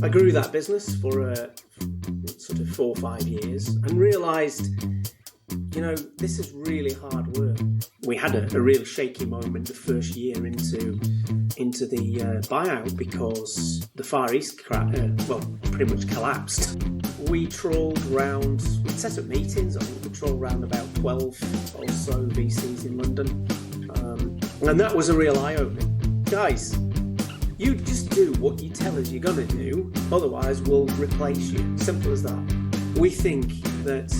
I grew that business for sort of 4 or 5 years and realised, this is really hard work. We had a real shaky moment the first year into the buyout because the Far East pretty much collapsed. We trawled round, we'd set up meetings, I think we trawled around about 12 or so VCs in London. And that was a real eye-opener. Guys, you just do what you tell us you're going to do, otherwise we'll replace you. Simple as that. We think that,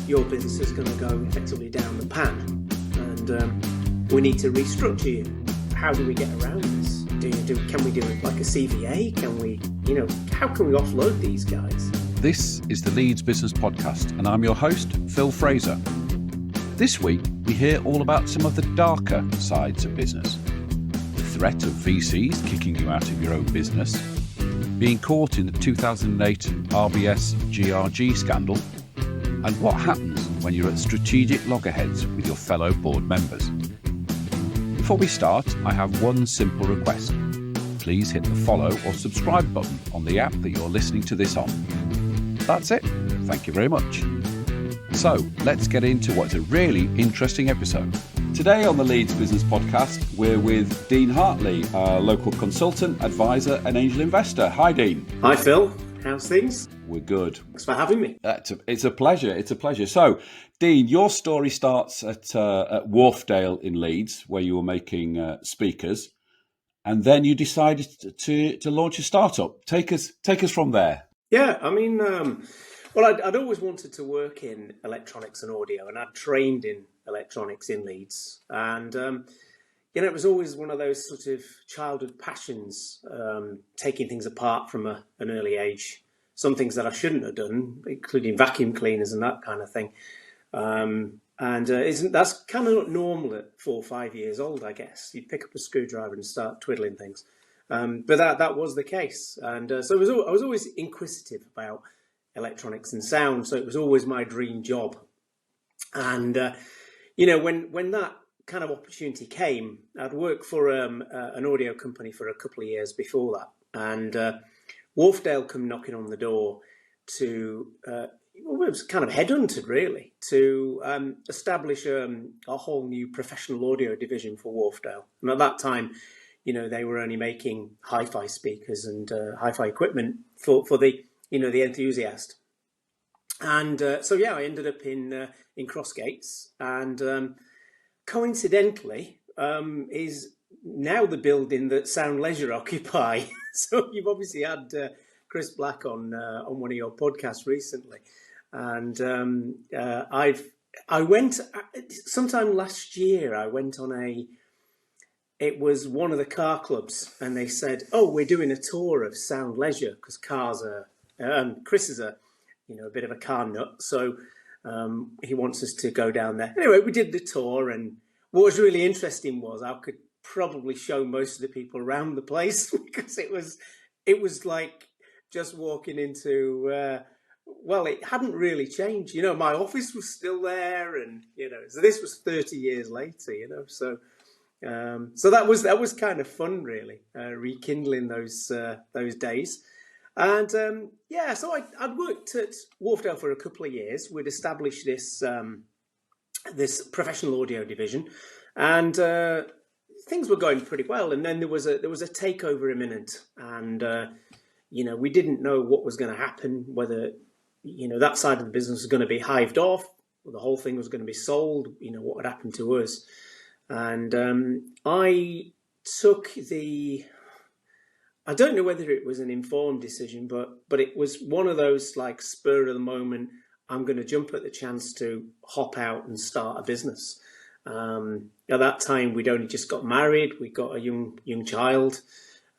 your business is going to go effectively down the pan and we need to restructure you. How do we get around this? Can we do it like a CVA? Can we, how can we offload these guys? This is the Leeds Business Podcast and I'm your host, Phil Fraser. This week, we hear all about some of the darker sides of business. The threat of VCs kicking you out of your own business, being caught in the 2008 RBS GRG scandal, and what happens when you're at strategic loggerheads with your fellow board members. Before we start, I have one simple request. Please hit the follow or subscribe button on the app that you're listening to this on. That's it. Thank you very much. So let's get into what's a really interesting episode. Today on the Leeds Business Podcast, we're with Dean Hartley, a local consultant, advisor and angel investor. Hi, Dean. Hi, Phil. How's things? We're good. Thanks for having me. It's a pleasure. It's a pleasure. So, Dean, your story starts at Wharfdale in Leeds, where you were making speakers, and then you decided to launch a startup. Take us from there. Yeah, I mean, I'd always wanted to work in electronics and audio, and I'd trained in electronics in Leeds, and it was always one of those sort of childhood passions, taking things apart from an early age. Some things that I shouldn't have done, including vacuum cleaners and that kind of thing. That's kind of not normal at 4 or 5 years old, I guess. You'd pick up a screwdriver and start twiddling things. But that was the case. And so I was always inquisitive about electronics and sound. So it was always my dream job. And, when that kind of opportunity came, I'd worked for an audio company for a couple of years before that. And Wharfdale come knocking on the door to, it was kind of headhunted really, to establish a whole new professional audio division for Wharfdale. And at that time, they were only making hi-fi speakers and hi-fi equipment for the, the enthusiast. And I ended up in Crossgates, and coincidentally is now the building that Sound Leisure occupy. So you've obviously had Chris Black on one of your podcasts recently, and I went sometime last year. I went on it was one of the car clubs, and they said, "Oh, we're doing a tour of Sound Leisure because cars are." Chris is a bit of a car nut, so he wants us to go down there. Anyway, we did the tour, and what was really interesting was I could probably show most of the people around the place because it was like just walking into it hadn't really changed. My office was still there, and so this was 30 years later. So that was kind of fun, really, rekindling those days. And so I'd worked at Wharfdale for a couple of years. We'd established this professional audio division, and things were going pretty well, and then there was a takeover imminent, and we didn't know what was going to happen, whether that side of the business was going to be hived off, or the whole thing was going to be sold. What would happen to us? And I took I don't know whether it was an informed decision, but it was one of those like spur of the moment. I'm going to jump at the chance to hop out and start a business. At that time, we'd only just got married. We got a young child,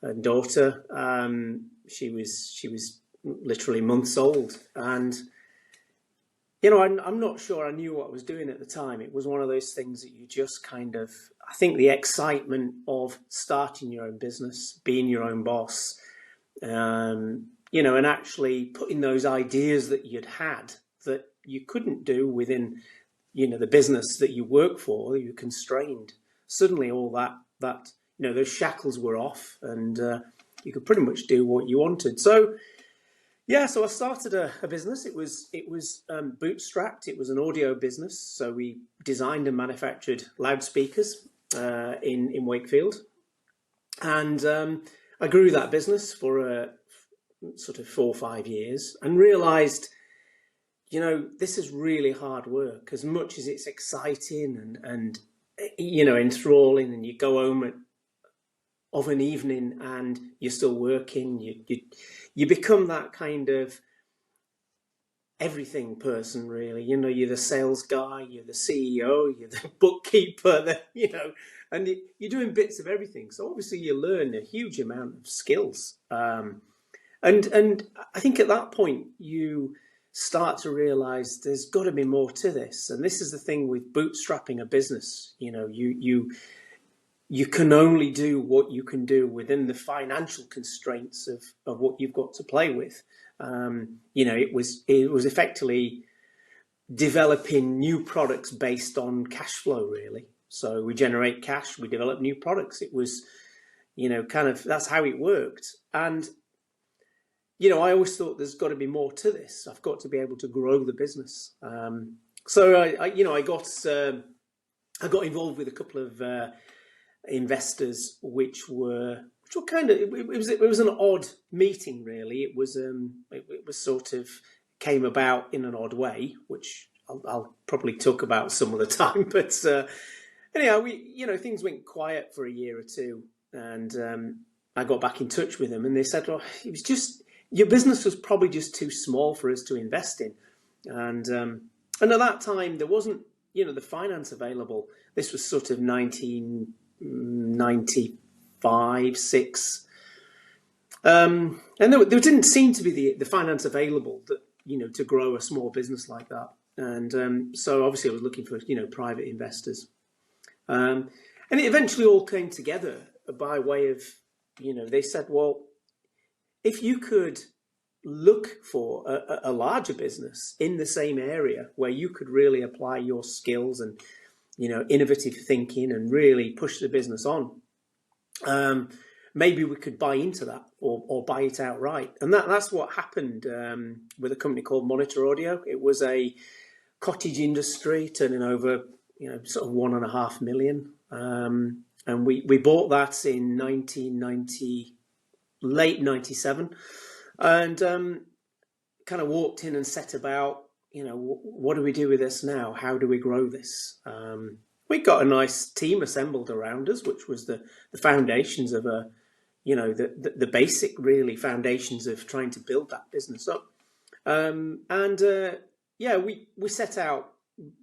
a daughter. She was literally months old, and I'm not sure I knew what I was doing at the time. It was one of those things that you just kind of, I think the excitement of starting your own business, being your own boss, and actually putting those ideas that you'd had that you couldn't do within the business that you work for, you're constrained. Suddenly all that those shackles were off, and You could pretty much do what you wanted. So yeah, so I started a business. It was bootstrapped. It was an audio business. So we designed and manufactured loudspeakers in Wakefield, and I grew that business for sort of 4 or 5 years, and realised, this is really hard work. As much as it's exciting and enthralling, and you go home of an evening and you're still working, you become that kind of everything person, really. You're the sales guy, you're the CEO, you're the bookkeeper, and you're doing bits of everything. So obviously you learn a huge amount of skills. And I think at that point you start to realize there's got to be more to this. And this is the thing with bootstrapping a business. You can only do what you can do within the financial constraints of what you've got to play with. It was effectively developing new products based on cash flow, really. So we generate cash, we develop new products. It was, kind of, that's how it worked. And, I always thought there's got to be more to this. I've got to be able to grow the business. So I got involved with a couple of investors, which were kind of, it was an odd meeting, really. It was sort of came about in an odd way, which I'll probably talk about some other time. But anyhow, things went quiet for a year or two, and I got back in touch with them, and they said, "Oh, it was just your business was probably just too small for us to invest in," and at that time there wasn't the finance available. This was sort of 1995, 6, and there didn't seem to be the finance available that to grow a small business like that. And so obviously I was looking for private investors, and it eventually all came together by way of they said, well, if you could look for a larger business in the same area where you could really apply your skills and innovative thinking and really push the business on, maybe we could buy into that or buy it outright. And that's what happened with a company called Monitor Audio. It was a cottage industry turning over sort of 1.5 million, and we bought that in 1990, late 97, and kind of walked in and set about, what do we do with this now? How do we grow this? We got a nice team assembled around us, which was the foundations of the basic, really, foundations of trying to build that business up. We set out,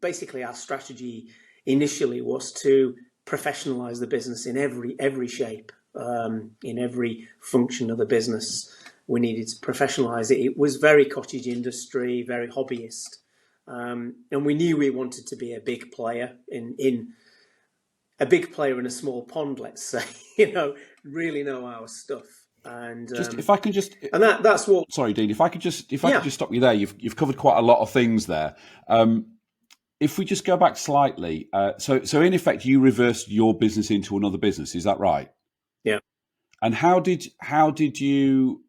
basically our strategy initially was to professionalize the business in every shape, in every function of the business. We needed to professionalize it. It was very cottage industry, very hobbyist. And we knew we wanted to be a big player in a small pond, let's say, really know our stuff. And that's what. Sorry, Dean. If I could just stop you there. You've covered quite a lot of things there. If we just go back slightly, so in effect, you reversed your business into another business. Is that right? Yeah. And how did you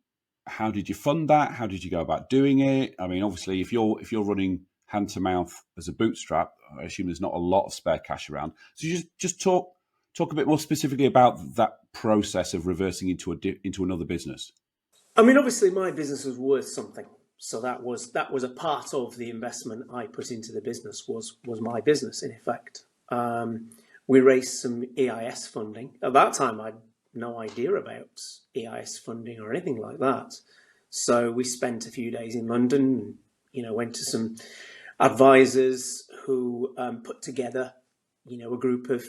fund that? How did you go about doing it? I mean, obviously, if you're running hand to mouth as a bootstrap, I assume there's not a lot of spare cash around. So you just talk a bit more specifically about that process of reversing into another business. I mean, obviously, my business was worth something, so that was a part of the investment I put into the business was my business, in effect. We raised some EIS funding. At that time, I'd no idea about EIS funding or anything like that. So we spent a few days in London, went to some advisors who put together, a group of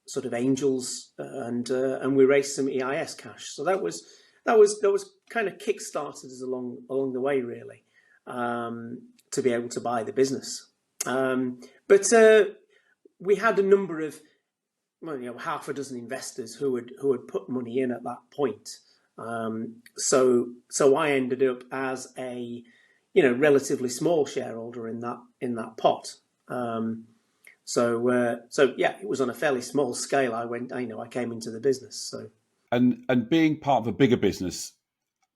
sort of angels, and we raised some EIS cash. So that was kind of kick-started us along the way, really, to be able to buy the business. But we had a number of, half a dozen investors who had put money in at that point. So I ended up as a relatively small shareholder in that pot. So it was on a fairly small scale. I came into the business. So And being part of a bigger business,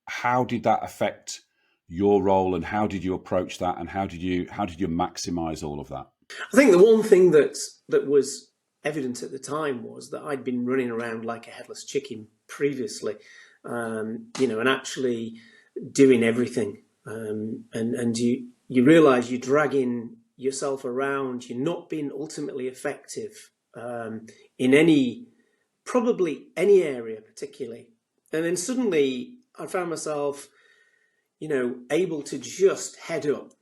how did that affect your role, and how did you approach that, and how did you maximize all of that? I think the one thing that was evident at the time was that I'd been running around like a headless chicken previously, and actually doing everything. And you realise you're dragging yourself around. You're not being ultimately effective in probably any area particularly. And then suddenly I found myself, able to just head up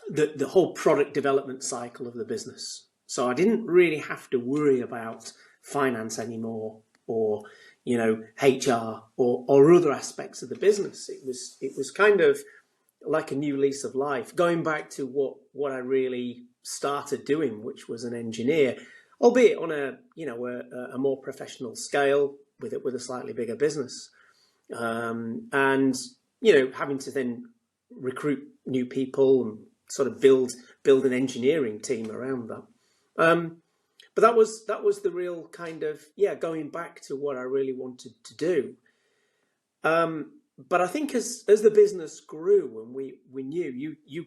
the whole product development cycle of the business. So I didn't really have to worry about finance anymore, or HR or other aspects of the business. It was kind of like a new lease of life, going back to what I really started doing, which was an engineer, albeit on a more professional scale with a slightly bigger business, and having to then recruit new people and sort of build an engineering team around that. But that was the real kind of going back to what I really wanted to do. But I think as the business grew, and we knew you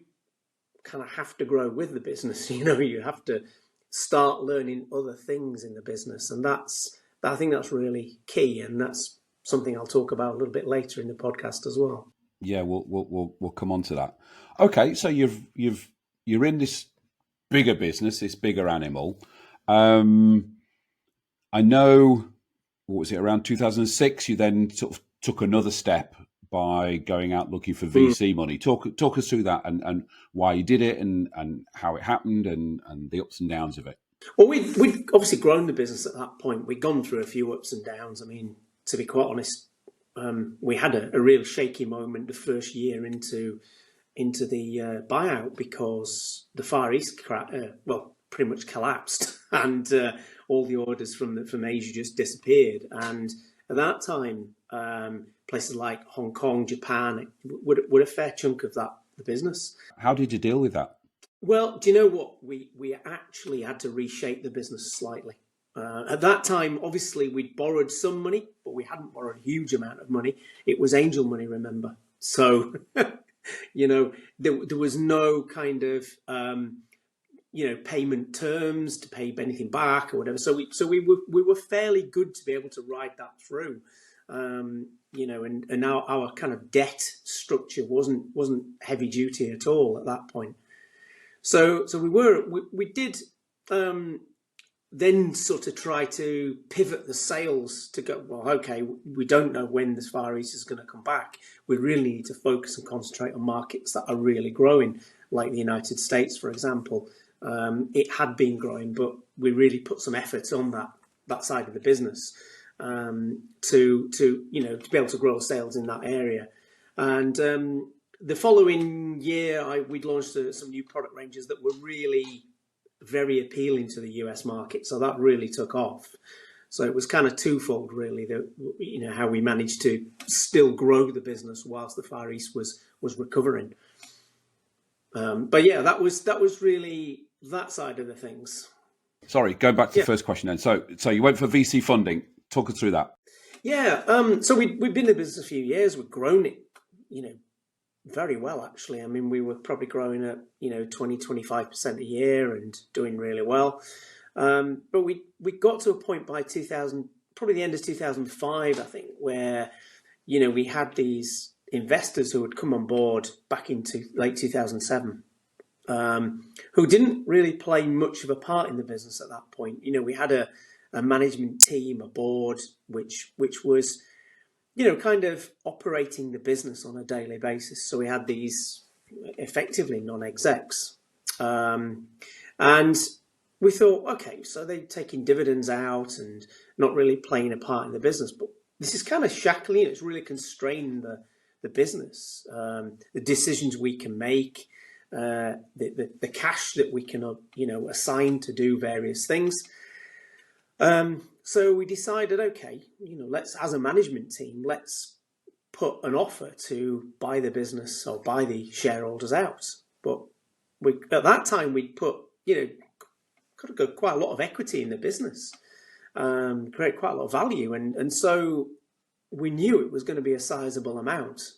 kind of have to grow with the business. You have to start learning other things in the business, and I think that's really key, and that's something I'll talk about a little bit later in the podcast as well. Yeah, we'll come on to that. Okay, so you're in this bigger business, this bigger animal. I know, what was it, around 2006, you then sort of took another step by going out looking for VC money. Talk us through that, and why you did it, and how it happened, and the ups and downs of it. Well, we'd obviously grown the business at that point. We'd gone through a few ups and downs. I mean, to be quite honest, we had a real shaky moment the first year into the buyout, because the Far East pretty much collapsed, and all the orders from Asia just disappeared. And at that time, places like Hong Kong, Japan were a fair chunk of the business. How did you deal with that? Well, do you know what? We actually had to reshape the business slightly. At that time, obviously, we'd borrowed some money, but we hadn't borrowed a huge amount of money. It was angel money, remember? So, there was no kind of, payment terms to pay anything back or whatever. So we were fairly good to be able to ride that through. And our kind of debt structure wasn't heavy duty at all at that point. So we did then sort of try to pivot the sales to go, well, okay, we don't know when this Far East is going to come back. We really need to focus and concentrate on markets that are really growing, like the United States, for example. It had been growing, but we really put some effort on that side of the business to be able to grow sales in that area. And the following year, we'd launched some new product ranges that were really very appealing to the US market. So that really took off. So it was kind of twofold, really, that how we managed to still grow the business whilst the Far East was recovering. But yeah, that was really that side of the things. Sorry, going back to the first question then. So you went for VC funding. Talk us through that. Yeah. So we've been in the business a few years. We've grown it, very well, actually. I mean, we were probably growing at 20-25% a year and doing really well. But we got to a point by 2000, probably the end of 2005, I think, where we had these investors who had come on board back into late 2007, who didn't really play much of a part in the business at that point. We had a management team, a board, which was kind of operating the business on a daily basis. So we had these effectively non-execs. And we thought, okay, so they're taking dividends out and not really playing a part in the business. But this is kind of shackling, it's really constraining the business, the decisions we can make, the cash that we can, assign to do various things. So we decided, okay, let's, as a management team, let's put an offer to buy the business or buy the shareholders out. But at that time, we'd put, quite a lot of equity in the business. create quite a lot of value. And so we knew it was going to be a sizable amount.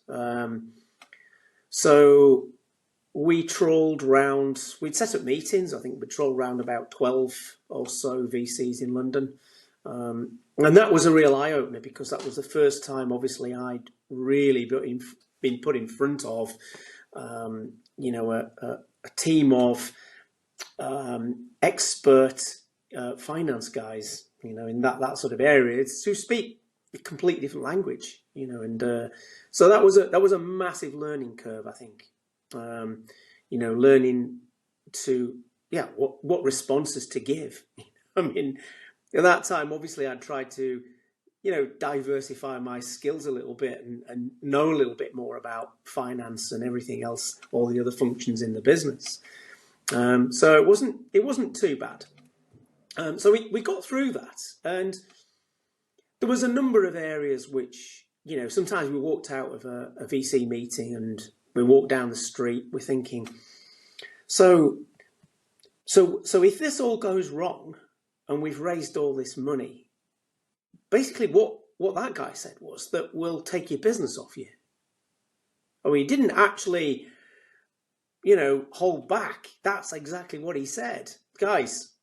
So we trawled round, we'd set up meetings. I think we trawled round about 12 or so VCs in London. And that was a real eye-opener, because that was the first time, obviously, I'd really been put in front of, a team of expert finance guys, in that sort of area, who speak a completely different language, and so that was a massive learning curve, I think. Learning to what responses to give. I mean, at that time, obviously, I'd tried to diversify my skills a little bit and know a little bit more about finance and everything else, all the other functions in the business. So it wasn't too bad. So we got through that, and there was a number of areas which, sometimes we walked out of a VC meeting and we walked down the street, we're thinking, so if this all goes wrong and we've raised all this money, basically what that guy said was that we'll take your business off you. I mean, he didn't actually, hold back. That's exactly what he said. Guys,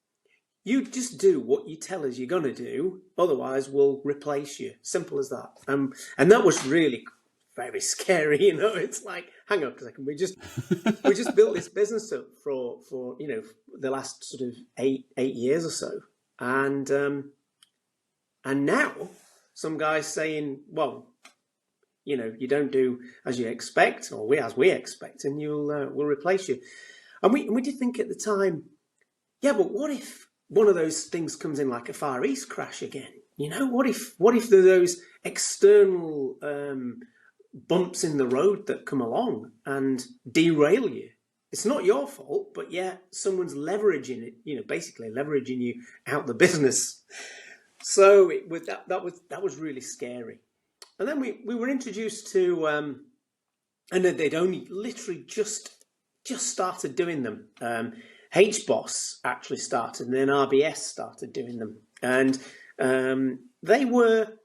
you just do what you tell us you're going to do, otherwise we'll replace you. Simple as that. And that was really very scary. It's like, hang on a second, we just built this business up for the last sort of eight years or so, and now some guys saying, well, you don't do as you expect, or as we expect, and we'll replace you. And we did think at the time, yeah, but what if one of those things comes in like a Far East crash again? What if there are those external bumps in the road that come along and derail you? It's not your fault, but yeah, someone's leveraging it, basically leveraging you out the business. So that was really scary. And then we were introduced to, and they'd only literally just started doing them. HBOS actually started, and then RBS started doing them, and they were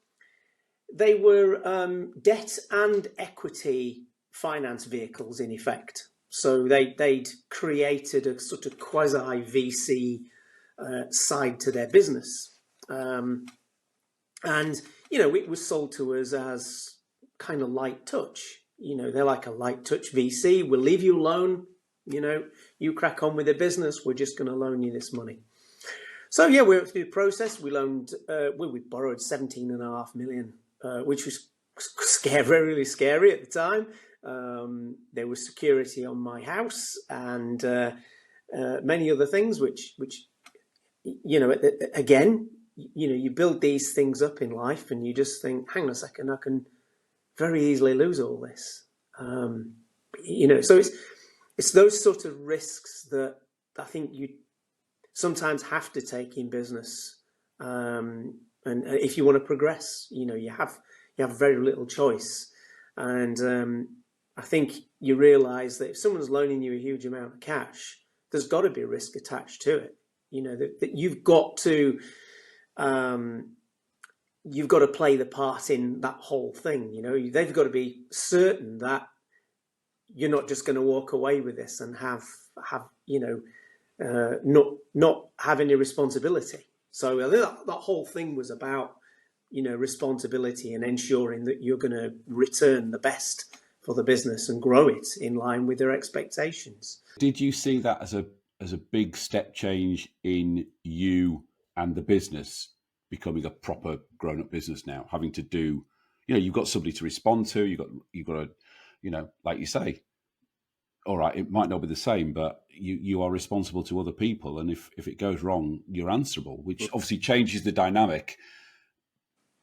debt and equity finance vehicles in effect. So they'd created a sort of quasi VC side to their business, and it was sold to us as kind of light touch. They're like a light touch VC. We'll leave you alone. You crack on with the business. We're just going to loan you this money. So yeah, we went through the process. We loaned, we borrowed 17.5 million, which was really scary at the time. There was security on my house and many other things, which again, you build these things up in life, and you just think, hang on a second, I can very easily lose all this. So it's those sort of risks that I think you sometimes have to take in business, and if you want to progress, you have very little choice. And I think you realise that if someone's loaning you a huge amount of cash, there's got to be a risk attached to it. That you've got to play the part in that whole thing. They've got to be certain that you're not just going to walk away with this and have not have any responsibility. So I think that whole thing was about responsibility and ensuring that you're going to return the best for the business and grow it in line with their expectations. Did you see that as a big step change in you and the business becoming a proper grown-up business now, having to do, you've got somebody to respond to, you've got to, like you say, all right, it might not be the same, but you are responsible to other people, and if it goes wrong, you're answerable, which obviously changes the dynamic.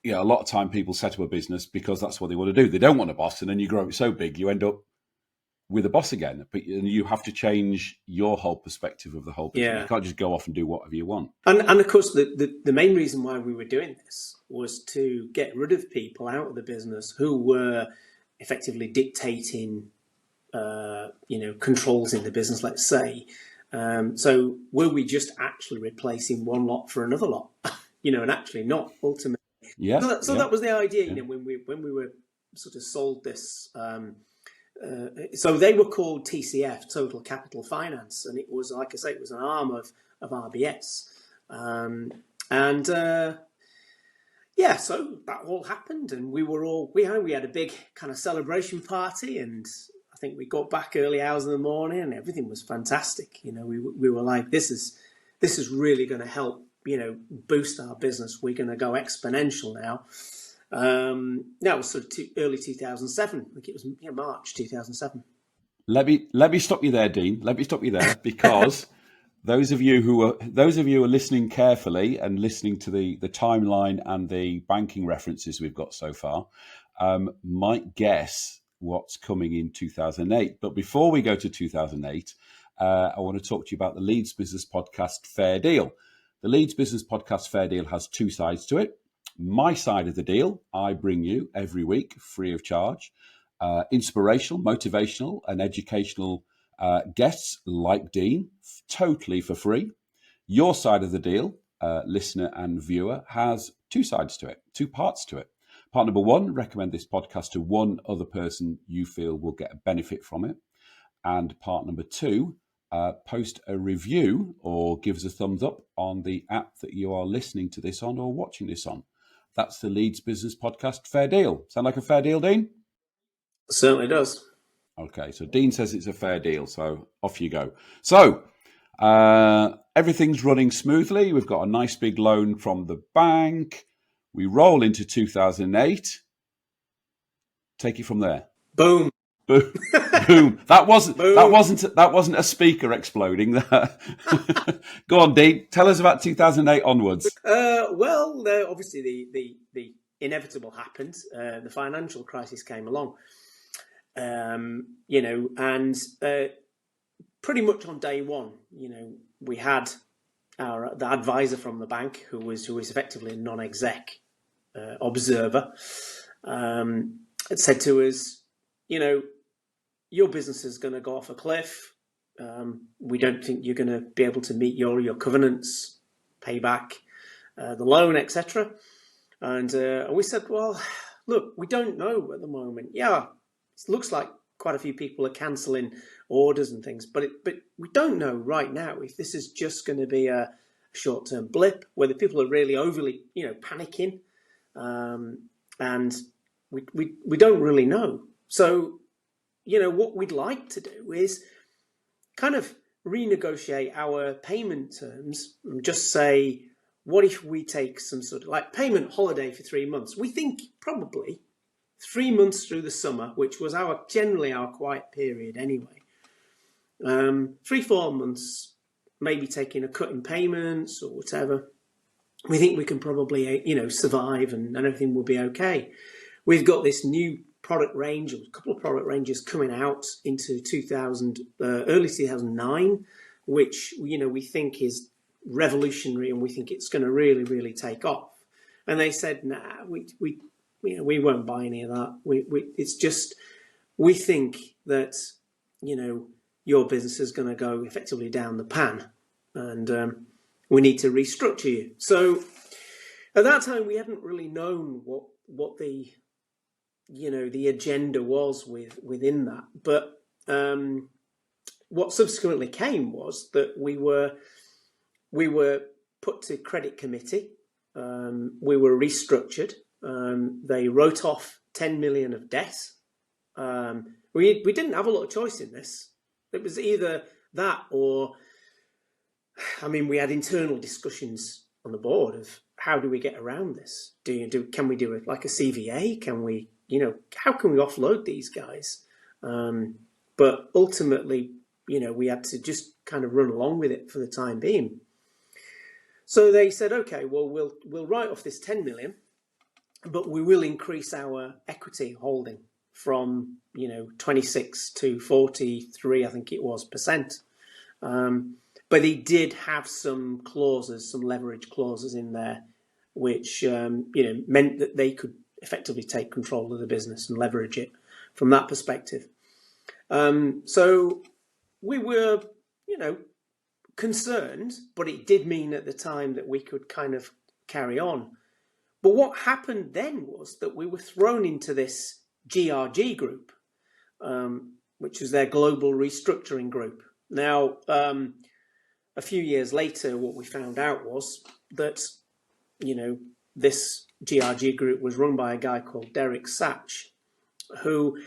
A lot of time people set up a business because that's what they want to do. They don't want a boss, and then you grow it so big, you end up with a boss again. But you have to change your whole perspective of the whole business. Yeah. You can't just go off and do whatever you want. And of course, the main reason why we were doing this was to get rid of people out of the business who were effectively dictating, controls in the business, let's say. So were we just actually replacing one lot for another lot? and actually not ultimately. Yeah. So that was the idea, when we were sort of sold this. So they were called TCF, Total Capital Finance, and it was, like I say, it was an arm of RBS. So that all happened, and we had a big kind of celebration party, and I think we got back early hours in the morning, and everything was fantastic. We were like, this is really going to help, boost our business. We're going to go exponential now. That was sort of early 2007. I think it was March 2007. Let me stop you there, Dean. Let me stop you there, because those of you who are listening carefully and listening to the timeline and the banking references we've got so far might guess what's coming in 2008. But before we go to 2008, I want to talk to you about the Leeds Business Podcast Fair Deal. The Leeds Business Podcast Fair Deal has two sides to it. My side of the deal, I bring you every week, free of charge, inspirational, motivational, and educational guests like Dean, totally for free. Your side of the deal, listener and viewer, has two sides to it, two parts to it. Part number one, recommend this podcast to one other person you feel will get a benefit from it. And part number two, post a review or give us a thumbs up on the app that you are listening to this on or watching this on. That's the Leeds Business Podcast Fair Deal. Sound like a fair deal, Dean? Certainly does. Okay, so Dean says it's a fair deal, so off you go. So everything's running smoothly. We've got a nice big loan from the bank. We roll into 2008. Take it from there. Boom. Boom. Boom. That wasn't Boom. that wasn't a speaker exploding. Go on, Dean. Tell us about 2008 onwards. Obviously the inevitable happened. The financial crisis came along. And pretty much on day one, we had the advisor from the bank who was effectively a non-exec observer. It said to us, your business is going to go off a cliff. We don't think you're going to be able to meet your covenants, pay back the loan, etc. And we said, well, look, we don't know at the moment. Yeah, it looks like quite a few people are cancelling orders and things, but we don't know right now if this is just going to be a short-term blip, whether people are really overly, panicking, and we don't really know. So, what we'd like to do is kind of renegotiate our payment terms and just say, what if we take some sort of like payment holiday for 3 months? We think probably 3 months through the summer, which was generally our quiet period anyway. 3-4 months, maybe taking a cut in payments or whatever. We think we can probably, survive and everything will be okay. We've got this new product range, or a couple of product ranges coming out into early 2009, which, we think is revolutionary and we think it's going to really, really take off. And they said, nah, we won't buy any of that. It's just, we think that, your business is going to go effectively down the pan, and we need to restructure you. So at that time, we hadn't really known what the agenda was within that. But what subsequently came was that we were put to credit committee. We were restructured. They wrote off 10 million of debt. We didn't have a lot of choice in this. It was either that or, we had internal discussions on the board of how do we get around this? Can we do it like a CVA? Can we, how can we offload these guys? But ultimately, we had to just kind of run along with it for the time being. So they said, okay, well, we'll write off this 10 million, but we will increase our equity holding from 26 to 43, I think it was, percent. But he did have some clauses, some leverage clauses in there, which meant that they could effectively take control of the business and leverage it from that perspective. So we were, concerned, but it did mean at the time that we could kind of carry on. But what happened then was that we were thrown into this GRG group, which was their global restructuring group. Now, a few years later, what we found out was that, this GRG group was run by a guy called Derek Satch, who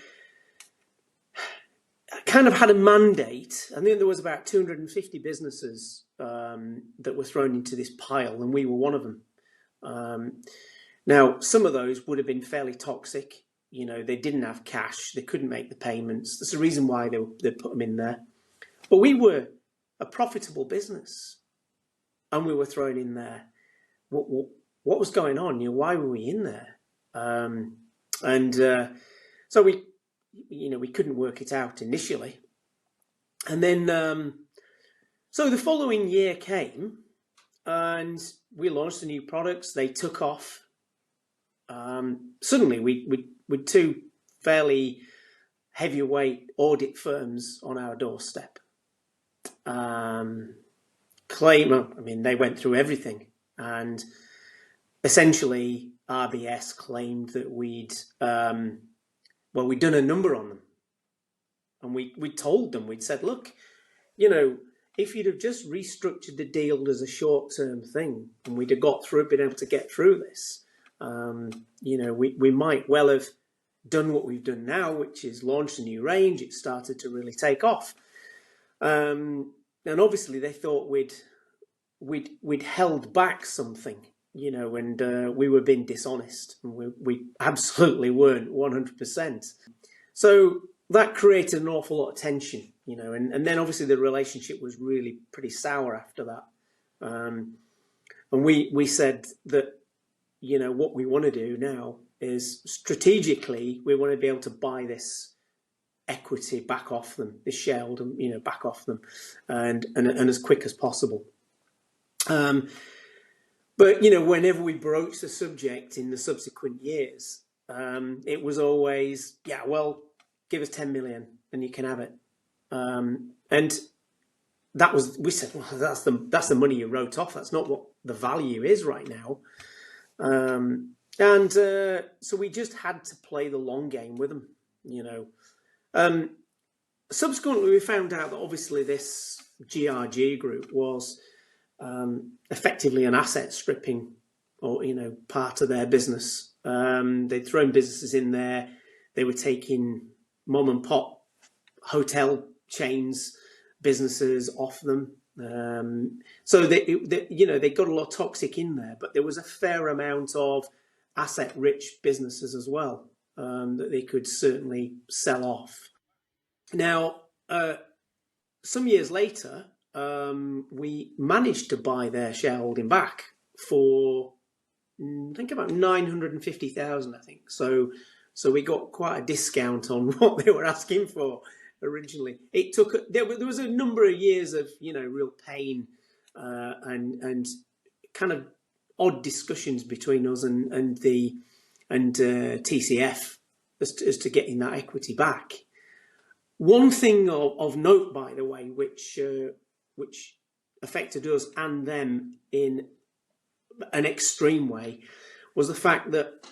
kind of had a mandate. I think there was about 250 businesses that were thrown into this pile, and we were one of them. Now, some of those would have been fairly toxic. They didn't have cash. They couldn't make the payments. There's a reason why they put them in there. But we were a profitable business, and we were thrown in there. What was going on? Why were we in there? So we couldn't work it out initially. And then, so the following year came, and we launched the new products. They took off. Suddenly, with two fairly heavyweight audit firms on our doorstep. They went through everything, and essentially RBS claimed that we'd done a number on them, and we told them, we'd said, look, if you'd have just restructured the deal as a short-term thing, and we'd have been able to get through this, we might well have done what we've done now, which is launched a new range. It started to really take off. And obviously they thought we'd held back something, and we were being dishonest. And we absolutely weren't 100%. So that created an awful lot of tension, and then obviously the relationship was really pretty sour after that. And we said that, what we want to do now is strategically, we want to be able to buy this equity back off them, this shareholder, back off them, and as quick as possible. But whenever we broached the subject in the subsequent years, it was always, give us 10 million and you can have it. And we said, well, that's the money you wrote off. That's not what the value is right now. So we just had to play the long game with them, Subsequently, we found out that obviously this GRG group was effectively an asset stripping or, part of their business. They'd thrown businesses in there. They were taking mom and pop hotel chains, businesses off them. So they got a lot of toxic in there, but there was a fair amount of asset-rich businesses as well that they could certainly sell off. Now, some years later, we managed to buy their shareholding back for, I think, about 950,000. I think so. We got quite a discount on what they were asking for originally. There was a number of years of real pain and kind of odd discussions between us and TCF as to getting that equity back. One thing of note, by the way, which affected us and them in an extreme way, was the fact that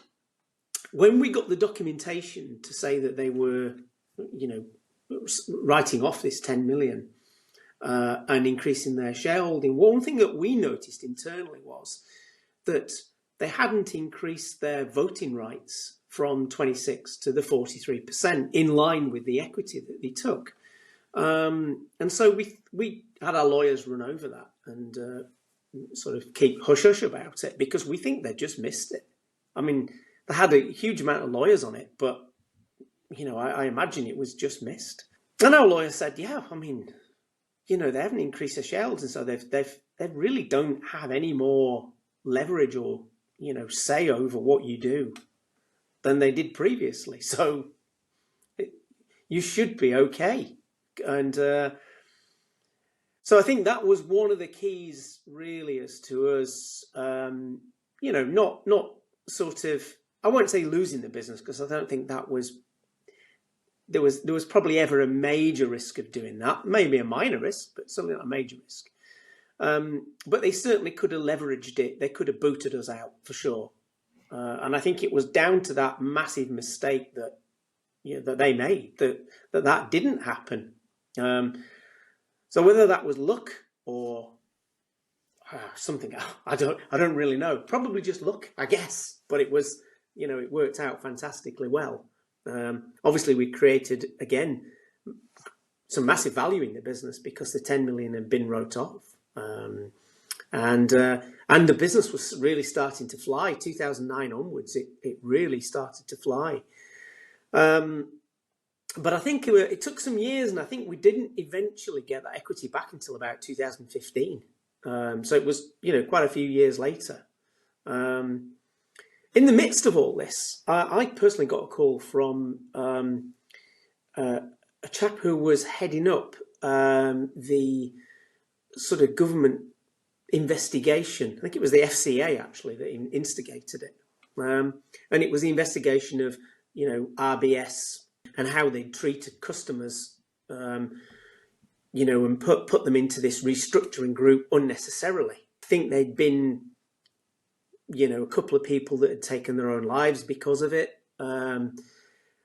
when we got the documentation to say that they were, writing off this 10 million and increasing their shareholding, one thing that we noticed internally was that they hadn't increased their voting rights from 26 to the 43%, in line with the equity that they took. And so we had our lawyers run over that and sort of keep hush-hush about it, because we think they just missed it. I mean, they had a huge amount of lawyers on it, but, I imagine it was just missed. And our lawyer said, they haven't increased their shareholding, so they really don't have any more leverage or, say over what you do than they did previously. So you should be okay. And so I think that was one of the keys, really, as to us, not sort of, I won't say losing the business, because I don't think that was, there was probably ever a major risk of doing that. Maybe a minor risk, but something like a major risk. But they certainly could have leveraged it. They could have booted us out for sure. And I think it was down to that massive mistake that that they made that didn't happen. So whether that was luck or something, I don't really know. Probably just luck, I guess. But it was, it worked out fantastically well. Obviously, we created again some massive value in the business because the 10 million had been wrote off, and the business was really starting to fly. 2009 onwards, it really started to fly. But I think it took some years, and I think we didn't eventually get that equity back until about 2015. So it was, quite a few years later. In the midst of all this, I personally got a call from a chap who was heading up the sort of government investigation. I think it was the FCA actually that instigated it, and it was the investigation of RBS and how they treated customers, and put them into this restructuring group unnecessarily. I think they'd been, a couple of people that had taken their own lives because of it. And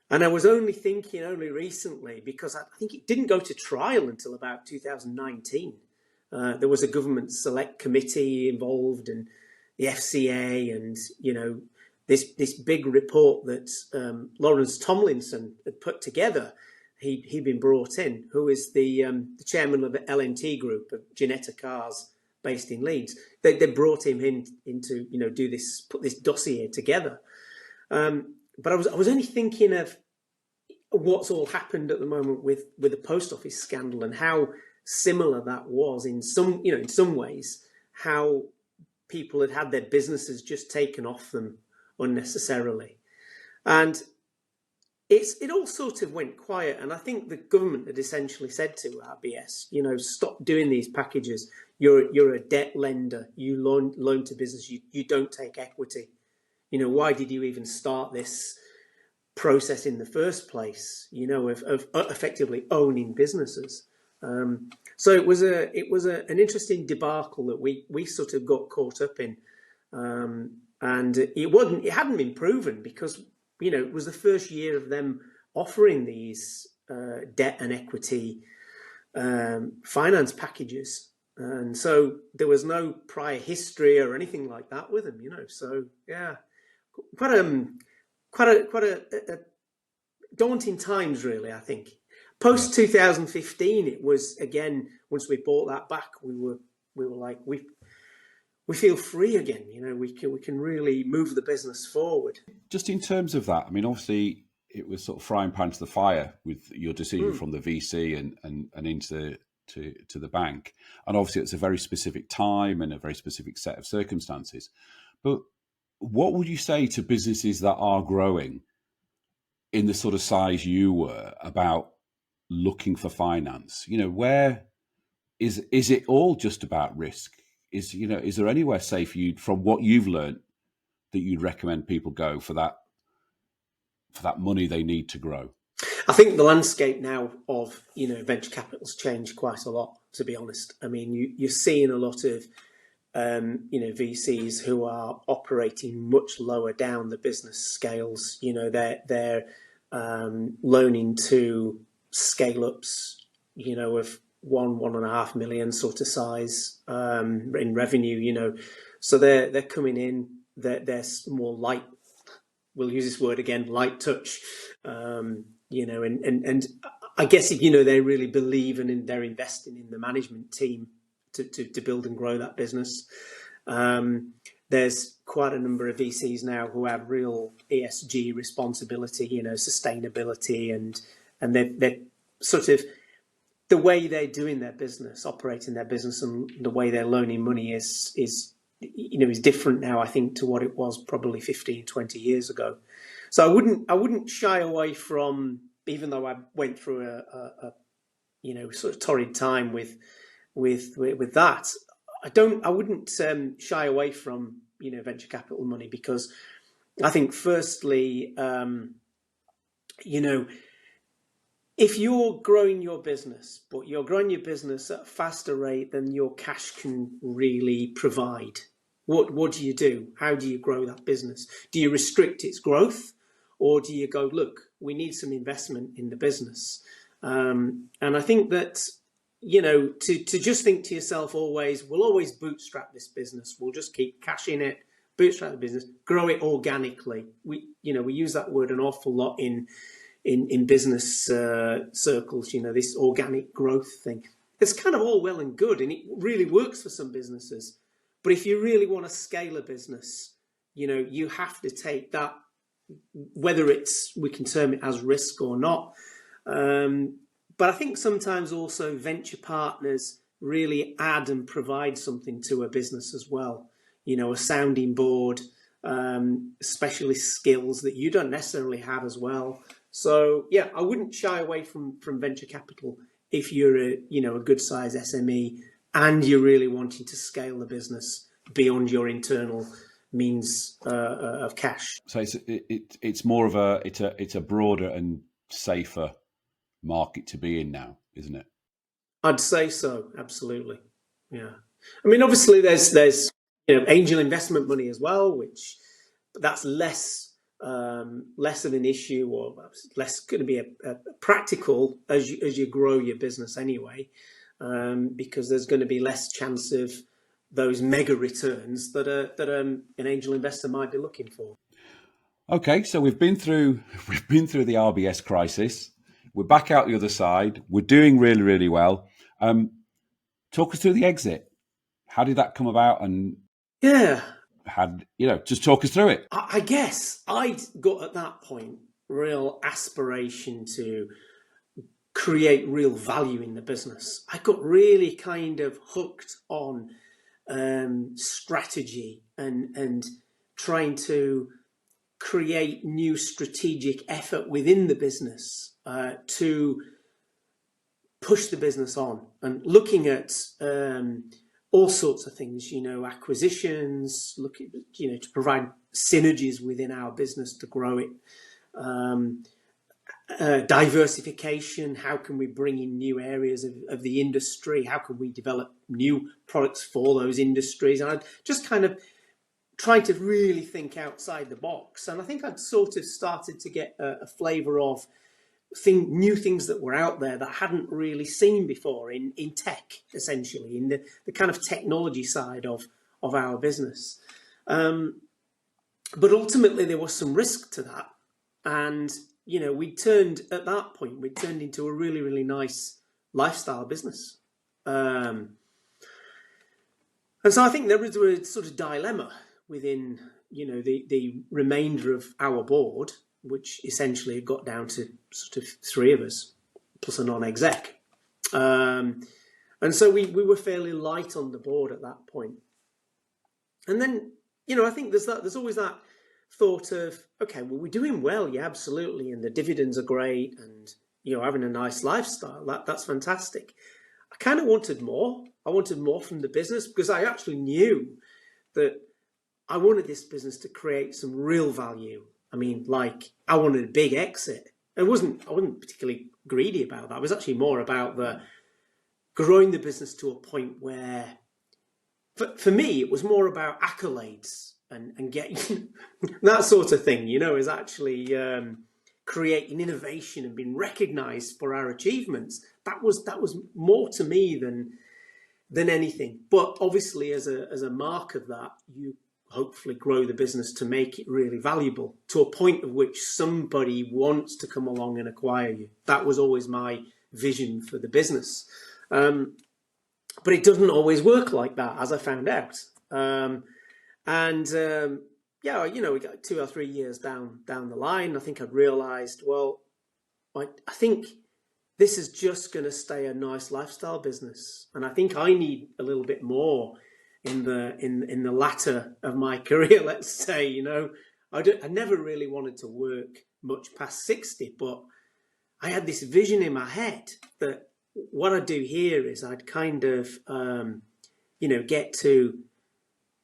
I was only thinking recently, because I think it didn't go to trial until about 2019. There was a government select committee involved, and the FCA, and this big report that Lawrence Tomlinson had put together. He'd been brought in, who is the chairman of the LNT Group of Ginetta Cars based in Leeds. They brought him in to put this dossier together. But I was only thinking of what's all happened at the moment with the post office scandal, and how similar that was in some ways, how people had their businesses just taken off them unnecessarily. And it all sort of went quiet, and I think the government had essentially said to RBS, stop doing these packages. You're a debt lender. You loan to business. You don't take equity. Why did you even start this process in the first place? Of effectively owning businesses. So it was an interesting debacle that we sort of got caught up in, and it hadn't been proven because it was the first year of them offering these debt and equity finance packages, and so there was no prior history or anything like that with them. So yeah, quite a daunting times, really. I think post 2015, it was again, once we bought that back, we were like we feel free again. We can really move the business forward. Just in terms of that, I mean, obviously it was sort of frying pan to the fire with your decision from the VC and into to the bank, and obviously it's a very specific time and a very specific set of circumstances. But what would you say to businesses that are growing in the sort of size you were about looking for finance? Where is it all just about risk? Is there anywhere safe from what you've learned that you'd recommend people go for that money they need to grow? I think the landscape now of venture capital's changed quite a lot, to be honest. I mean, you're seeing a lot of VCs who are operating much lower down the business scales. They're loaning to scale ups, of 1.5 million sort of size in revenue. So they're coming in. They're more light. We'll use this word again, light touch. And I guess if they really believe and they're investing in the management team to build and grow that business. There's quite a number of VCs now who have real ESG responsibility, sustainability, and they're sort of, the way they're doing their business, operating their business, and the way they're loaning money is different now, I think, to what it was probably 15, 20 years ago. So I wouldn't shy away from, even though I went through a sort of torrid time with that. I wouldn't shy away from venture capital money, because I think firstly if you're growing your business, but you're growing your business at a faster rate than your cash can really provide, what do you do? How do you grow that business? Do you restrict its growth, or do you go, look, we need some investment in the business? And I think that, to just think to yourself always, we'll always bootstrap this business. We'll just keep cash in it, bootstrap the business, grow it organically. We use that word an awful lot in business circles, this organic growth thing. It's kind of all well and good, and it really works for some businesses. But if you really want to scale a business, you have to take that, whether we can term it as risk or not. But I think sometimes also venture partners really add and provide something to a business as well. A sounding board, specialist skills that you don't necessarily have as well. So yeah, I wouldn't shy away from venture capital if you're a good size SME and you're really wanting to scale the business beyond your internal means of cash. So it's more of it's a broader and safer market to be in now, isn't it? I'd say so, absolutely. Yeah, I mean, obviously there's angel investment money as well, but that's less of an issue, or less going to be a practical as you grow your business anyway, because there's going to be less chance of those mega returns that an angel investor might be looking for. Okay, so we've been through the RBS crisis. We're back out the other side. We're doing really, really well. Talk us through the exit. How did that come about? And just talk us through it. I guess I'd got at that point real aspiration to create real value in the business. I got really kind of hooked on strategy and trying to create new strategic effort within the business to push the business on, and looking at all sorts of things, acquisitions, looking, to provide synergies within our business to grow it. Diversification, how can we bring in new areas of the industry? How can we develop new products for those industries? And I just kind of trying to really think outside the box. And I think I'd sort of started to get a flavour of new things that were out there that I hadn't really seen before in tech, essentially, in the kind of technology side of our business. But ultimately, there was some risk to that. And, we turned into a really, really nice lifestyle business. And so I think there was a sort of dilemma within, the remainder of our board, which essentially got down to sort of three of us, plus a non-exec. And so we were fairly light on the board at that point. And then, I think there's always that thought of, okay, well, we're doing well, yeah, absolutely, and the dividends are great, and, having a nice lifestyle, that's fantastic. I kind of wanted more. I wanted more from the business, because I actually knew that I wanted this business to create some real value. I mean, I wanted a big exit. I wasn't particularly greedy about that. It was actually more about growing the business to a point where, for me, it was more about accolades and getting that sort of thing, is actually creating innovation and being recognised for our achievements. That was more to me than anything. But obviously, as a mark of that, you hopefully grow the business to make it really valuable, to a point of which somebody wants to come along and acquire you. That was always my vision for the business. But it doesn't always work like that, as I found out. We got 2 or 3 years down the line, I think I'd realised, well, I think this is just going to stay a nice lifestyle business. And I think I need a little bit more in the latter of my career, let's say. I never really wanted to work much past 60, but I had this vision in my head that what I'd do here is I'd kind of, get to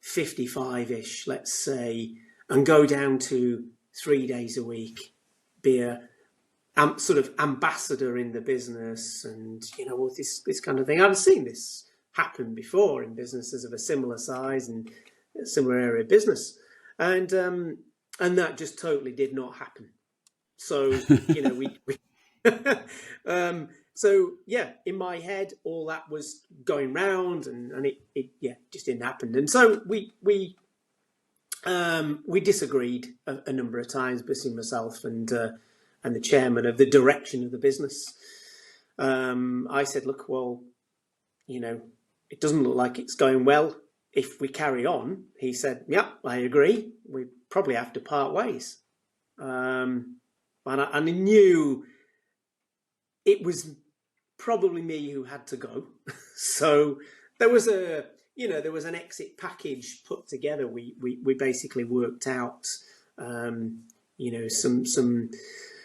55-ish, let's say, and go down to 3 days a week, be sort of ambassador in the business, and all this kind of thing. I've seen this happen before in businesses of a similar size and a similar area of business, and that just totally did not happen. So we so yeah, in my head, all that was going round, and it just didn't happen. And so we disagreed a number of times between myself and the chairman of the direction of the business. I said, look, well, it doesn't look like it's going well if we carry on. He said, yeah, I agree. We probably have to part ways. And I knew it was probably me who had to go. So there was an exit package put together. We basically worked out,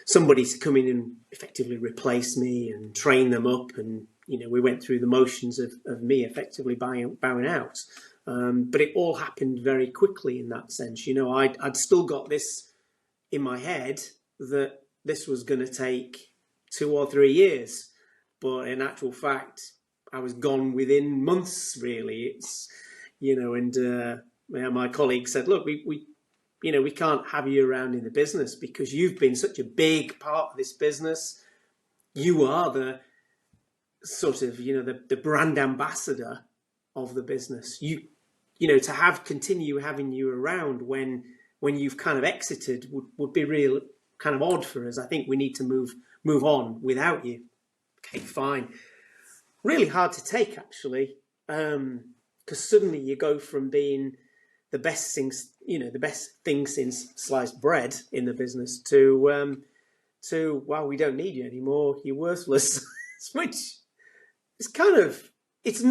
somebody to come in and effectively replace me and train them up, and we went through the motions of me effectively bowing out. But it all happened very quickly in that sense. I'd still got this in my head that this was going to take 2 or 3 years, but in actual fact, I was gone within months. Really, it's my colleague said, look, we can't have you around in the business because you've been such a big part of this business. You are the sort of, the brand ambassador of the business. To continue having you around when you've kind of exited would be real kind of odd for us. I think we need to move on without you. Okay, fine. Really hard to take, actually, because suddenly you go from being the best thing since sliced bread in the business to wow, we don't need you anymore, you're worthless. Which is kind of, that's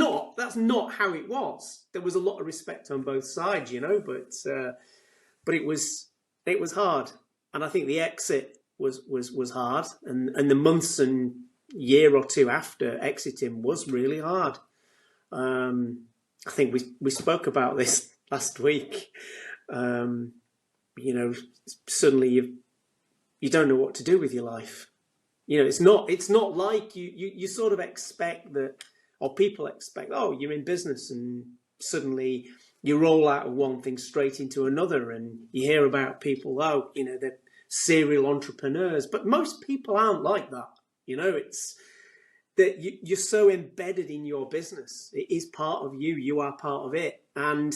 not how it was. There was a lot of respect on both sides, but it was hard, and I think the exit was hard, and the months and year or two after exiting was really hard. I think we spoke about this last week. Suddenly you don't know what to do with your life. It's not like you sort of expect that, or people expect, oh, you're in business and suddenly you roll out of one thing straight into another, and you hear about people, they're serial entrepreneurs, but most people aren't like that. It's that you're so embedded in your business. It is part of you. You are part of it. And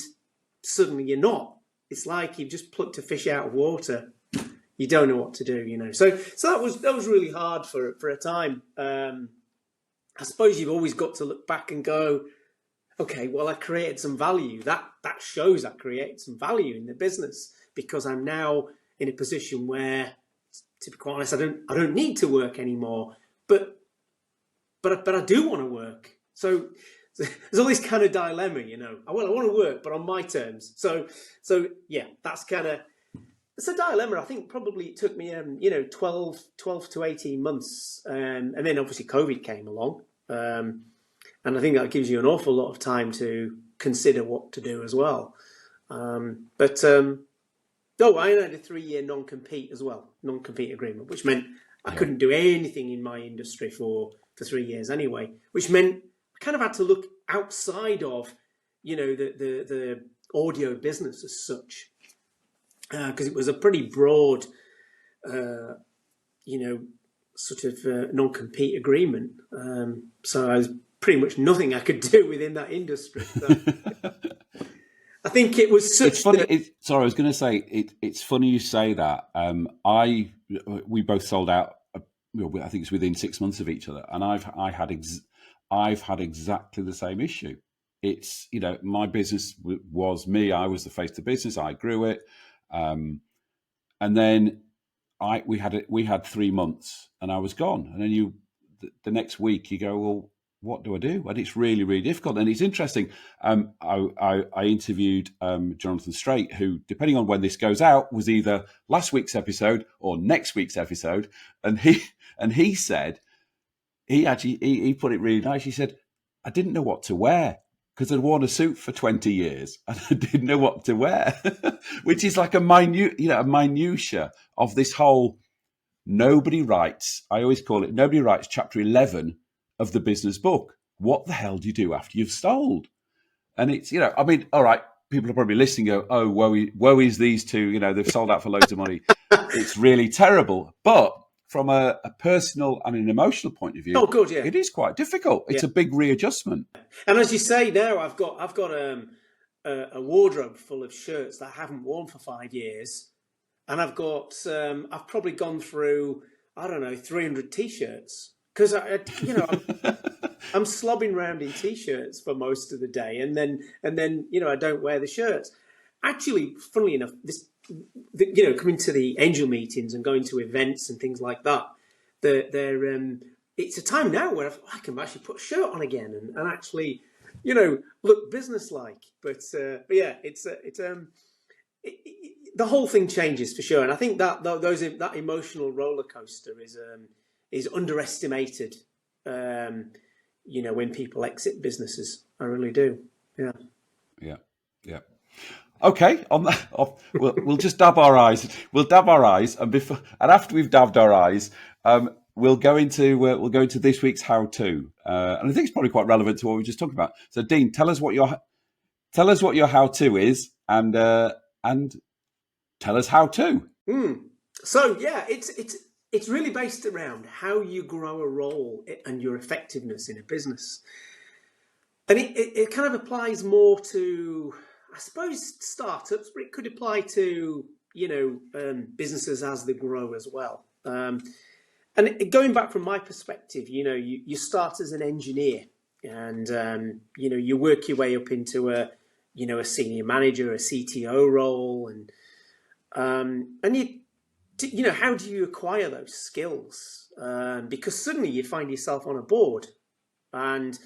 suddenly you're not. It's like you've just plucked a fish out of water. You don't know what to do, So that was really hard for a time. I suppose you've always got to look back and go, okay, well, I created some value. That shows I created some value in the business, because I'm now in a position where, to be quite honest, I don't need to work anymore. But I do want to work. So there's all this kind of dilemma, Well, I want to work, but on my terms. So yeah, it's a dilemma. I think probably it took me 12 to 18 months, and then obviously COVID came along, and I think that gives you an awful lot of time to consider what to do as well. I had a 3-year non-compete as well, non-compete agreement, which meant I couldn't do anything in my industry for 3 years anyway, which meant I kind of had to look outside of, the audio business as such, because it was a pretty broad, sort of non-compete agreement. So I was pretty much nothing I could do within that industry. So I think it was such. It's funny. Sorry, I was going to say it's funny you say that. We both sold out. I think it's within 6 months of each other, and I've had exactly the same issue. It's my business was me. I was the face of the business. I grew it, and then we had 3 months, and I was gone. And then the next week you go, well, what do I do? And it's really, really difficult. And it's interesting. I interviewed Jonathan Straight, who, depending on when this goes out, was either last week's episode or next week's episode. And he said, he put it really nice. He said, I didn't know what to wear because I'd worn a suit for 20 years and I didn't know what to wear, which is like a minutia of this whole nobody writes, I always call it, nobody writes chapter 11 of the business book. What the hell do you do after you've sold? And it's, I mean, all right, people are probably listening and go, oh, woe is these two, they've sold out for loads of money. It's really terrible. But from a personal and an emotional point of view, oh, good, yeah, it is quite difficult. It's a big readjustment. And as you say now, I've got a wardrobe full of shirts that I haven't worn for 5 years. And I've probably gone through, I don't know, 300 T-shirts. Because, I'm slobbing around in T-shirts for most of the day. And then I don't wear the shirts. Actually, funnily enough, coming to the angel meetings and going to events and things like that, it's a time now where I can actually put a shirt on again and actually, look businesslike. But yeah, the whole thing changes for sure. And I think that emotional roller coaster is underestimated. When people exit businesses, I really do. Yeah. Yeah. Okay, on that, we'll just dab our eyes. We'll dab our eyes, and after we've dabbed our eyes, we'll go into this week's how-to, and I think it's probably quite relevant to what we just talked about. So, Dean, tell us what your how-to is, and tell us how to. So yeah, it's really based around how you grow a role and your effectiveness in a business, and it kind of applies more to, I suppose, startups, but it could apply to, businesses as they grow as well. And going back from my perspective, you start as an engineer and, you work your way up into a senior manager, a CTO role. And how do you acquire those skills? Because suddenly you find yourself on a board and,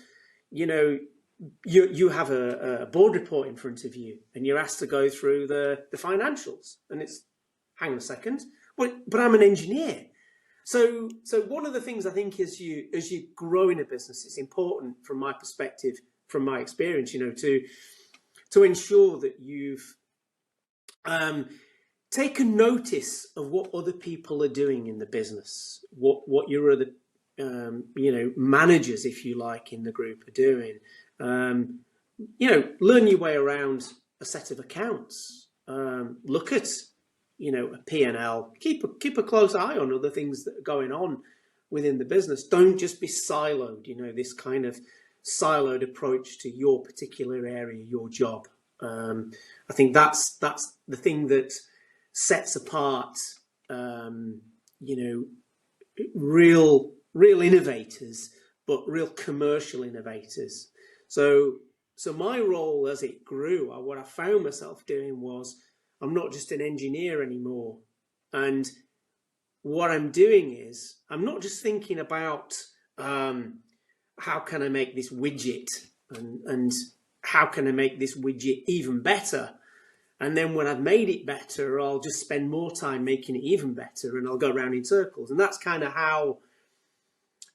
you have a board report in front of you and you're asked to go through the financials, and it's, hang on a second, but I'm an engineer. So one of the things I think as you grow in a business, it's important from my perspective, from my experience, to ensure that you've taken notice of what other people are doing in the business, what your other managers, if you like, in the group are doing. Learn your way around a set of accounts. Look at, a P&L. Keep a close eye on other things that are going on within the business. Don't just be siloed. This kind of siloed approach to your particular area, your job. I think that's the thing that sets apart, real innovators, but real commercial innovators. So my role as it grew, what I found myself doing was, I'm not just an engineer anymore. And what I'm doing is, I'm not just thinking about how can I make this widget and how can I make this widget even better. And then when I've made it better, I'll just spend more time making it even better and I'll go around in circles. And that's kind of how,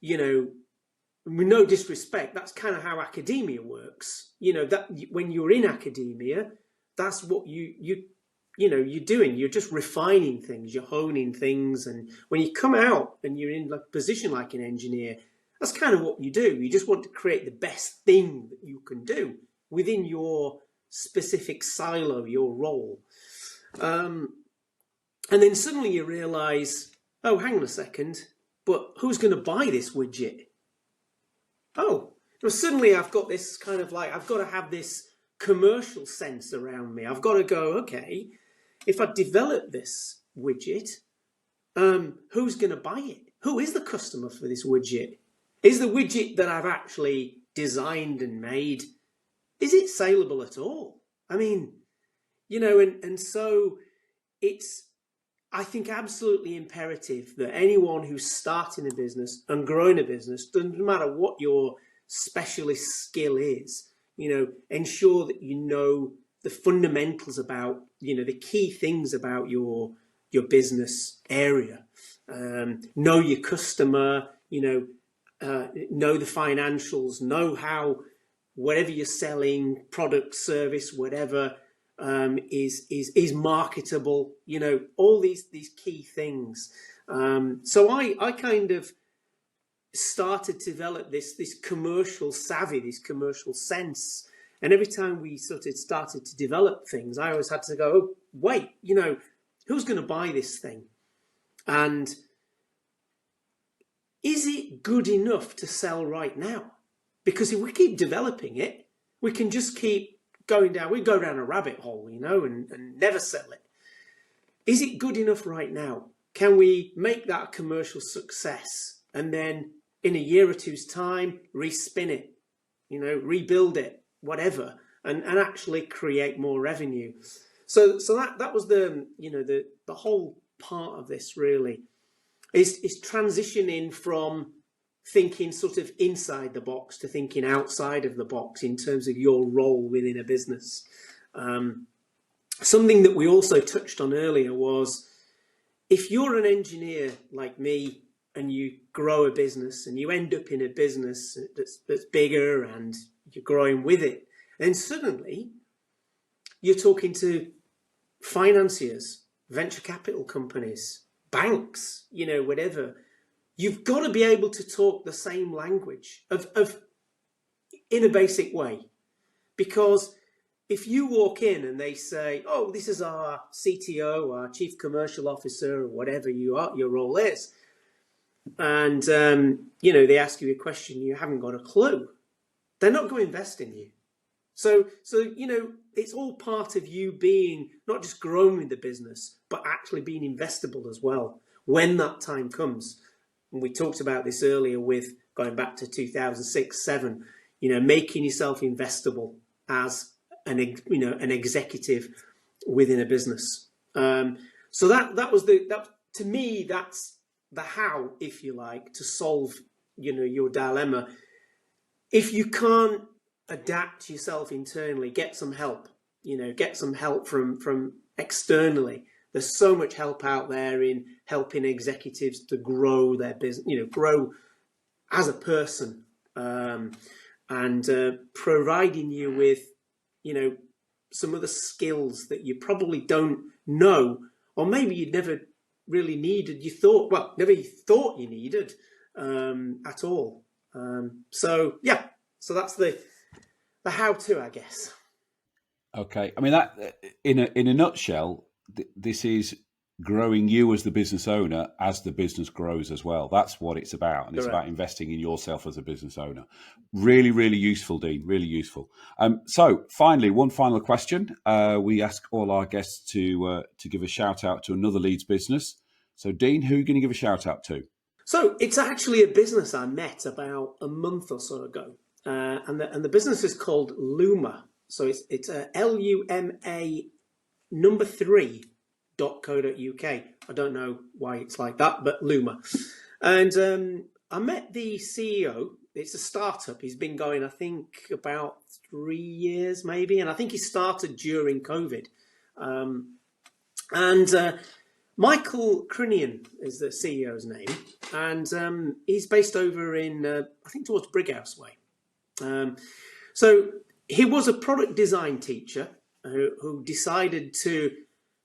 with no disrespect, that's kind of how academia works. That when you're in academia, that's what you're doing. You're just refining things, you're honing things. And when you come out and you're in a position like an engineer, that's kind of what you do. You just want to create the best thing that you can do within your specific silo, your role. And then suddenly you realize, oh, hang on a second, but who's going to buy this widget? Oh, suddenly I've got this kind of like, I've got to have this commercial sense around me. I've got to go, okay, if I develop this widget, who's going to buy it? Who is the customer for this widget? Is the widget that I've actually designed and made, is it saleable at all? I mean, and so it's, I think, absolutely imperative that anyone who's starting a business and growing a business, doesn't matter what your specialist skill is, ensure that you know the fundamentals about, the key things about your business area. Know your customer, know the financials, know how whatever you're selling, product, service, whatever, is marketable. All these key things. So I kind of started to develop this commercial savvy, this commercial sense. And every time we sort of started to develop things, I always had to go, oh, wait, who's going to buy this thing? And is it good enough to sell right now? Because if we keep developing it, we can just keep going down. We go down a rabbit hole, and never sell it. Is it good enough right now? Can we make that a commercial success and then in a year or two's time, respin it, rebuild it, whatever, and actually create more revenue? So that was the whole part of this really is transitioning from thinking sort of inside the box to thinking outside of the box in terms of your role within a business. Something that we also touched on earlier was, if you're an engineer like me and you grow a business and you end up in a business that's bigger and you're growing with it, then suddenly you're talking to financiers, venture capital companies, banks, whatever. You've got to be able to talk the same language of in a basic way. Because if you walk in and they say, oh, this is our CTO, our chief commercial officer, or whatever your role is, and they ask you a question, you haven't got a clue, they're not going to invest in you. So it's all part of you being not just growing with the business, but actually being investable as well when that time comes. And we talked about this earlier with going back to 2006-07, making yourself investable as an executive within a business. So that was to me, that's the how, if you like, to solve your dilemma. If you can't adapt yourself internally, get some help. Get some help from externally. There's so much help out there in helping executives to grow their business, grow as a person, and providing you with, some of the skills that you probably don't know, or maybe you never really needed. Never thought you needed at all. So that's the how-to, I guess. Okay, I mean that in a nutshell, this is growing you as the business owner as the business grows as well. That's what it's about, and it's about investing in yourself as a business owner. Really, really useful, Dean. Really useful. So, finally, one final question. We ask all our guests to give a shout out to another Leeds business. So, Dean, who are you going to give a shout out to? So, it's actually a business I met about a month or so ago, and the business is called Luma. So it's LUMA number 3.co.uk. I don't know why it's like that, but Luma. And I met the CEO. It's a startup. He's been going, I think, about 3 years maybe. And I think he started during COVID. Michael Crinian is the CEO's name. And he's based over in, I think, towards Brighouse Way. So he was a product design teacher who decided to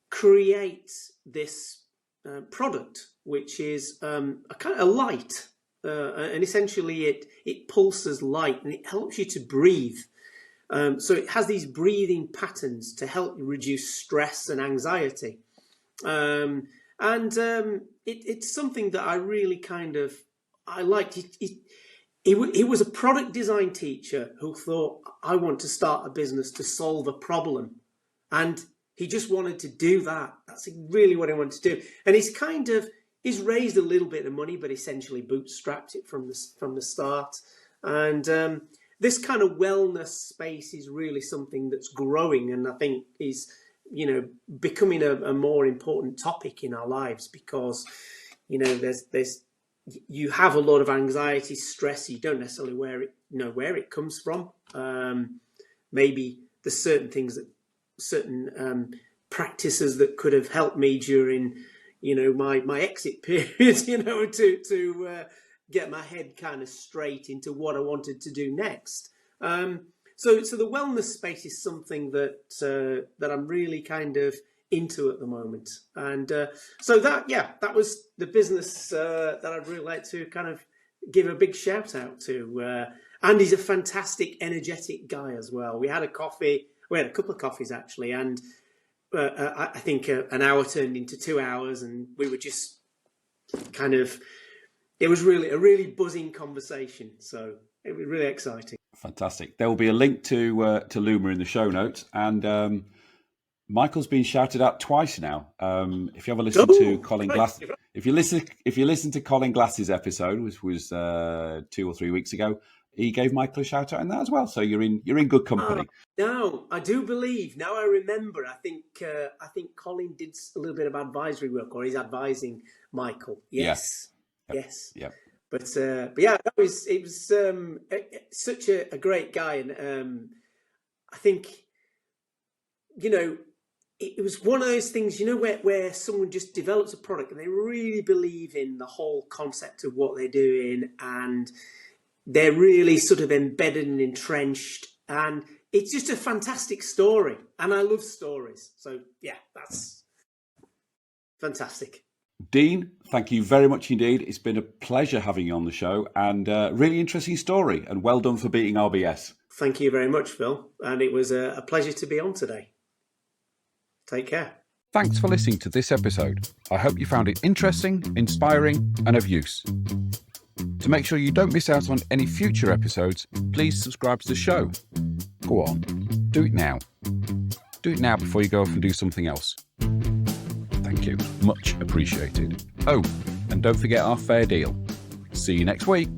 create this product, which is a kind of light, and essentially it pulses light and it helps you to breathe. So it has these breathing patterns to help you reduce stress and anxiety. It's something that I really I liked. He was a product design teacher who thought, I want to start a business to solve a problem. And he just wanted to do that. That's really what he wanted to do. And he's raised a little bit of money, but essentially bootstrapped it from the start. And this kind of wellness space is really something that's growing, and I think is, becoming a more important topic in our lives, because, there's you have a lot of anxiety, stress. You don't necessarily know where it comes from. Maybe there's certain practices that could have helped me during, my exit period, to get my head kind of straight into what I wanted to do next. So the wellness space is something that I'm really kind of into at the moment. And so that was the business that I'd really like to kind of give a big shout out to. Andy's a fantastic, energetic guy as well. We had a coffee. We had a couple of coffees actually, and I think an hour turned into 2 hours, and we were just kind of. It was really a really buzzing conversation. So it was really exciting. Fantastic. There will be a link to Luma in the show notes, and Michael's been shouted out twice now. If you ever listen to Colin Glass, if you listen to Colin Glass's episode, which was 2 or 3 weeks ago, he gave Michael a shout out in that as well. So you're in good company. No, I do believe now. I remember. I think Colin did a little bit of advisory work, or he's advising Michael. Yes, yes, yeah. But yeah, it was such a great guy, and I think it was one of those things, where someone just develops a product and they really believe in the whole concept of what they're doing, and they're really sort of embedded and entrenched, and it's just a fantastic story, and I love stories. So yeah, that's fantastic. Dean, thank you very much indeed. It's been a pleasure having you on the show, and really interesting story, and well done for beating RBS. Thank you very much, Phil, and it was a pleasure to be on today. Take care. Thanks for listening to this episode. I hope you found it interesting, inspiring, and of use. To make sure you don't miss out on any future episodes, please subscribe to the show. Go on, do it now. Do it now before you go off and do something else. Thank you. Much appreciated. Oh, and don't forget our fair deal. See you next week.